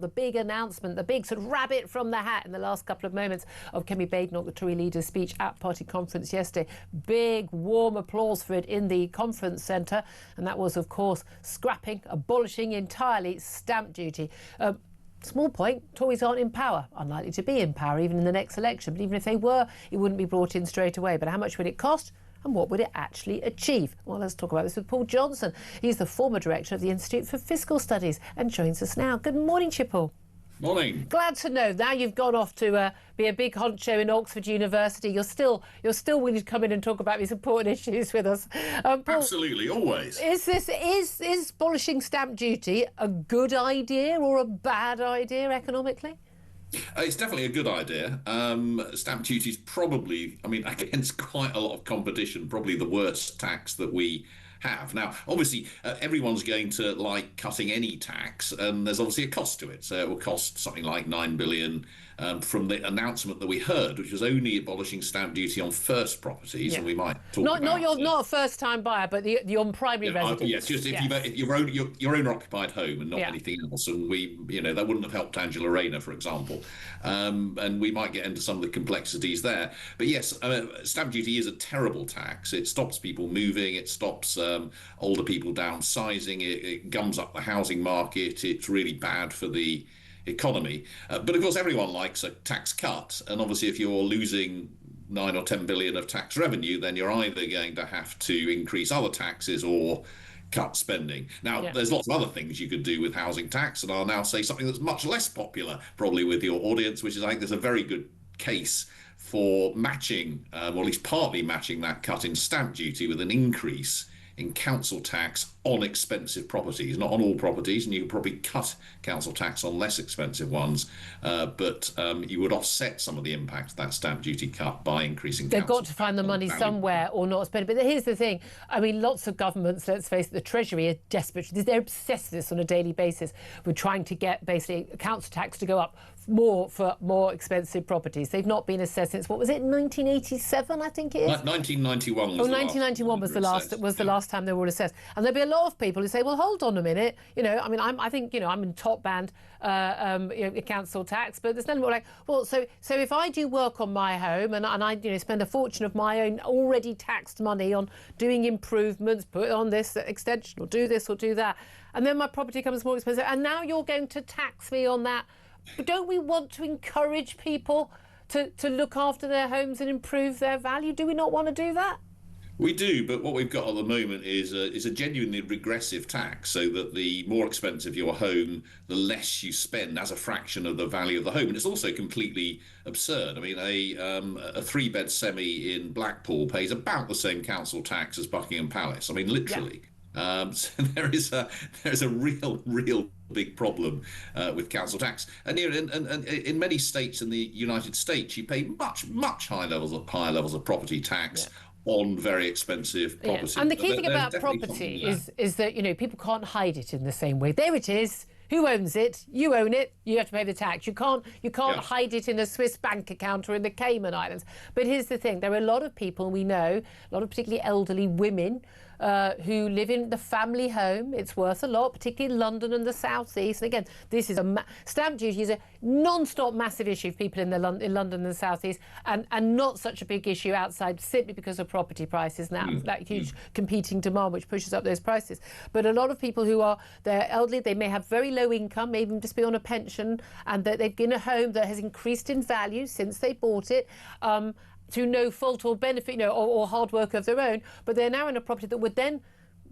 The big announcement, the big sort of rabbit from the hat in the last couple of moments of Kemi Badenoch, the Tory leader's speech at party conference yesterday. Big, warm applause for it in the conference centre. And that was, of course, abolishing entirely stamp duty. Small point, Tories aren't in power, unlikely to be in power even in the next election. But even if they were, it wouldn't be brought in straight away. But how much would it cost? And what would it actually achieve? Well, let's talk about this with Paul Johnson. He's the former director of the Institute for Fiscal Studies and joins us now. Good morning, Paul. Morning. Glad to know. Now you've gone off to be a big honcho in Oxford University. You're still willing to come in and talk about these important issues with us. Paul, absolutely, always. Is abolishing stamp duty a good idea or a bad idea economically? It's definitely a good idea. Stamp duty is probably, against quite a lot of competition, probably the worst tax that we have. Now, obviously, everyone's going to like cutting any tax, and there's obviously a cost to it. So it will cost something like 9 billion from the announcement that we heard, which was only abolishing stamp duty on first properties, and we might talk about not a first-time buyer, but the on primary residence. Yes, just if your owner-occupied home and not anything else, and that wouldn't have helped Angela Rayner, for example, and we might get into some of the complexities there. But yes, stamp duty is a terrible tax. It stops people moving. It stops older people downsizing. It gums up the housing market. It's really bad for the economy. But of course, everyone likes a tax cut. And obviously, if you're losing 9 or 10 billion of tax revenue, then you're either going to have to increase other taxes or cut spending. Now, there's lots of other things you could do with housing tax. And I'll now say something that's much less popular, probably with your audience, which is I think there's a very good case for matching, or at least partly matching that cut in stamp duty with an increase in council tax on expensive properties, not on all properties, and you could probably cut council tax on less expensive ones, but you would offset some of the impact of that stamp duty cut by increasing They've got to find the money somewhere or not spend it. But here's the thing, lots of governments, let's face it, the Treasury are desperate. They're obsessed with this on a daily basis. We're trying to get basically council tax to go up more for more expensive properties. They've not been assessed since, what was it, 1987, I think it is? 1991 was 1991 was the last time they were assessed. And there'll be a lot of people who say, well, hold on a minute, I'm in top band council tax, but there's nothing more like, well, so if I do work on my home and I spend a fortune of my own already taxed money on doing improvements, put on this extension or do this or do that, and then my property becomes more expensive, and now you're going to tax me on that. But don't we want to encourage people to look after their homes and improve their value? Do we not want to do that? We do, but what we've got at the moment is a genuinely regressive tax, so that the more expensive your home, the less you spend as a fraction of the value of the home. And it's also completely absurd. A three-bed semi in Blackpool pays about the same council tax as Buckingham Palace. Literally. Yeah. So there's a real big problem with council tax, and in many states in the United States, you pay much higher levels of property tax. Yeah. On very expensive property. And the key thing about property is that people can't hide it in the same way. There it is. Who owns it? You own it. You have to pay the tax. You can't hide it in a Swiss bank account or in the Cayman Islands. But here's the thing: there are a lot of people we know, a lot of particularly elderly women, who live in the family home. It's worth a lot, particularly in London and the South East. And again, this is stamp duty is a non-stop massive issue for people in London and the South East, and not such a big issue outside, simply because of property prices now, that huge competing demand which pushes up those prices. But a lot of people they're elderly, they may have very low income, may even just be on a pension, and that they've been in a home that has increased in value since they bought it. Through no fault or benefit, or hard work of their own, but they're now in a property that would then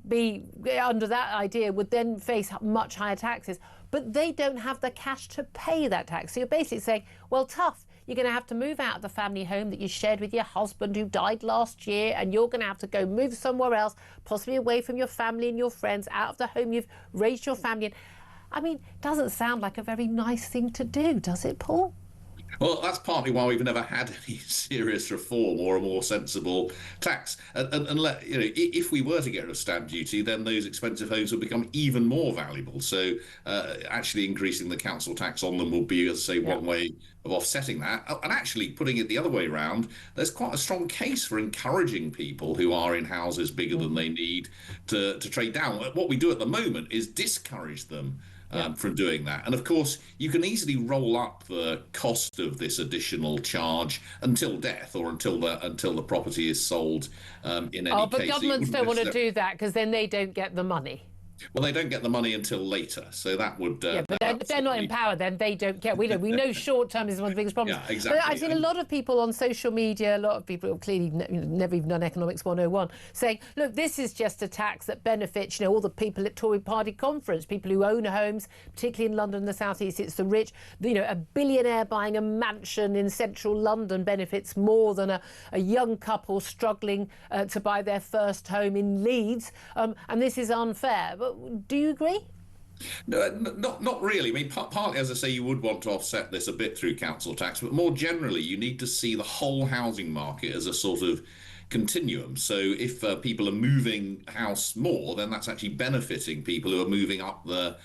be, under that idea, would then face much higher taxes, but they don't have the cash to pay that tax. So you're basically saying, well, tough, you're going to have to move out of the family home that you shared with your husband who died last year, and you're going to have to go move somewhere else, possibly away from your family and your friends, out of the home you've raised your family in. Doesn't sound like a very nice thing to do, does it, Paul? Well, that's partly why we've never had any serious reform or a more sensible tax. If we were to get rid of stamp duty, then those expensive homes would become even more valuable. So actually increasing the council tax on them will be, as I say, one way of offsetting that. And actually putting it the other way around, there's quite a strong case for encouraging people who are in houses bigger than they need to trade down. What we do at the moment is discourage them from doing that. And of course, you can easily roll up the cost of this additional charge until death or until the property is sold in any case. But governments don't want to do that because then they don't get the money. Well, they don't get the money until later, so that would. But they're not in power. Then they don't care. We know short term is one of the biggest problems. Yeah, exactly. But I've seen a lot of people on social media, a lot of people who have clearly never even done economics 101, saying, "Look, this is just a tax that benefits, all the people at Tory Party conference, people who own homes, particularly in London and the South East. It's the rich. A billionaire buying a mansion in central London benefits more than a young couple struggling to buy their first home in Leeds, and this is unfair." But do you agree? No, not really. I mean, partly, as I say, you would want to offset this a bit through council tax, but more generally, you need to see the whole housing market as a sort of continuum. So if people are moving house more, then that's actually benefiting people who are moving up the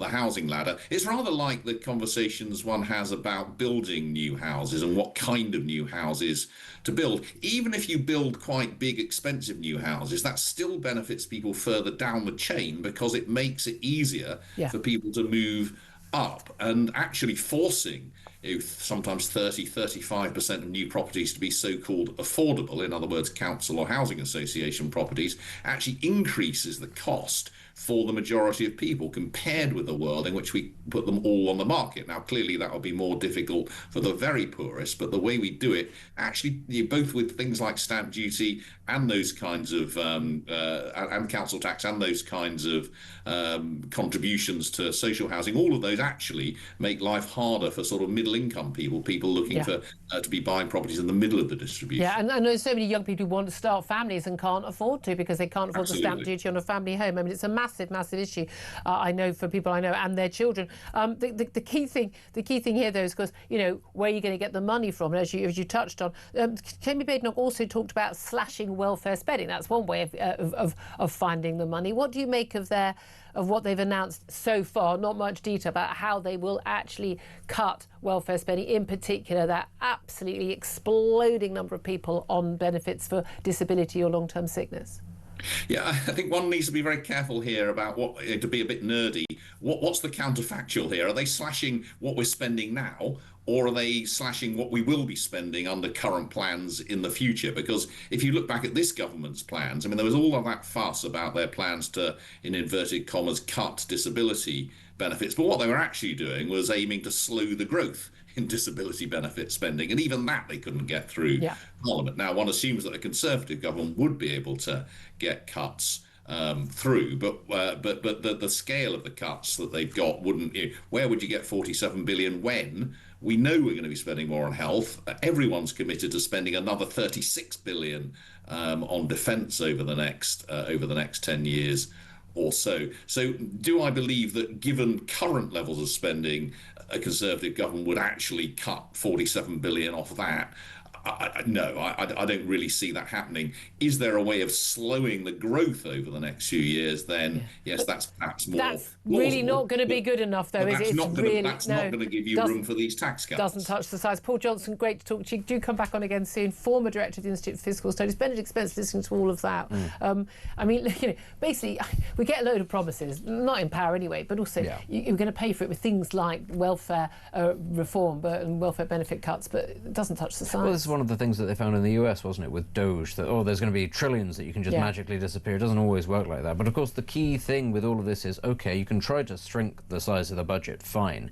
housing ladder. It's rather like the conversations one has about building new houses and what kind of new houses to build. Even if you build quite big, expensive new houses, that still benefits people further down the chain because it makes it easier for people to move up, and actually forcing sometimes 35% of new properties to be so-called affordable, in other words, council or housing association properties, actually increases the cost for the majority of people compared with the world in which we put them all on the market. Now, clearly that will be more difficult for the very poorest, but the way we do it, actually, both with things like stamp duty and those kinds of and council tax and those kinds of contributions to social housing, all of those actually make life harder for sort of middle-income people looking for to be buying properties in the middle of the distribution. Yeah, and I know so many young people who want to start families and can't afford to because they can't afford the stamp duty on a family home. I mean, it's a massive issue. I know for people I know and their children. The key thing here, though, is, of course, where are you going to get the money from? And as you touched on, Kemi Badenoch also talked about slashing welfare spending. That's one way of finding the money. What do you make of what they've announced so far? Not much detail about how they will actually cut welfare spending, in particular that absolutely exploding number of people on benefits for disability or long-term sickness. Yeah, I think one needs to be very careful here about to be a bit nerdy. What's the counterfactual here? Are they slashing what we're spending now, or are they slashing what we will be spending under current plans in the future? Because if you look back at this government's plans, I mean, there was all of that fuss about their plans to, in inverted commas, cut disability benefits. But what they were actually doing was aiming to slow the growth in disability benefit spending, and even that they couldn't get through Parliament. Now, one assumes that a Conservative government would be able to get cuts through, but the scale of the cuts that they've got wouldn't. Where would you get 47 billion when we know we're going to be spending more on health? Everyone's committed to spending another 36 billion on defence over the next 10 years or so. So do I believe that given current levels of spending, a Conservative government would actually cut 47 billion off that? No, I don't really see that happening. Is there a way of slowing the growth over the next few years? Then yes, that's perhaps more. That's really not going to be good enough, though, is it? That's not going to give you room for these tax cuts. Doesn't touch the size. Paul Johnson, great to talk to you. Do come back on again soon. Former director of the Institute for Fiscal Studies. Benedict Spence, listening to all of that. I mean, basically, we get a load of promises, not in power anyway, but also you're going to pay for it with things like welfare reform and welfare benefit cuts, but it doesn't touch the size. Well, this is one of the things that they found in the US, wasn't it, with Doge, that, there's going to be trillions that you can just magically disappear. It doesn't always work like that. But of course, the key thing with all of this is, okay, you can try to shrink the size of the budget, fine.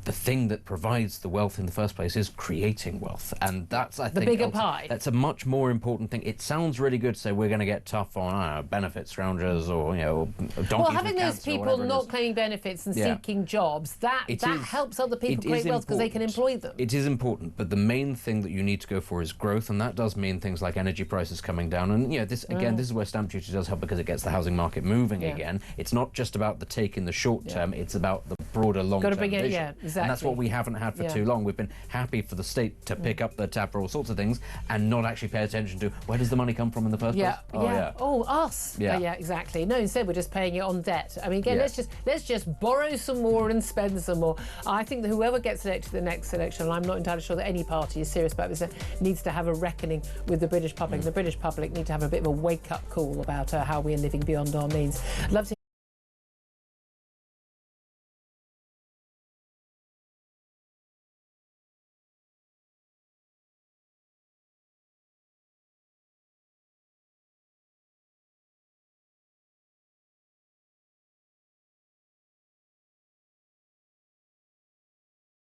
The thing that provides the wealth in the first place is creating wealth, and that's, I think, the bigger pie. That's a much more important thing. It sounds really good to say we're going to get tough on benefit scroungers or donkeys. Well, having those people not claiming benefits and seeking jobs, that helps other people create wealth because they can employ them. It is important, but the main thing that you need to go for is growth, and that does mean things like energy prices coming down. And this is where stamp duty does help because it gets the housing market moving again. It's not just about the take in the short term; it's about the broader long-term vision. Exactly. And that's what we haven't had for too long. We've been happy for the state to pick up the tab for all sorts of things and not actually pay attention to where does the money come from in the first place? Us. Yeah, exactly. No, instead we're just paying it on debt. I mean, again, let's just borrow some more and spend some more. I think that whoever gets elected the next election, and I'm not entirely sure that any party is serious about this, needs to have a reckoning with the British public. The British public need to have a bit of a wake-up call about how we're living beyond our means. I'd love to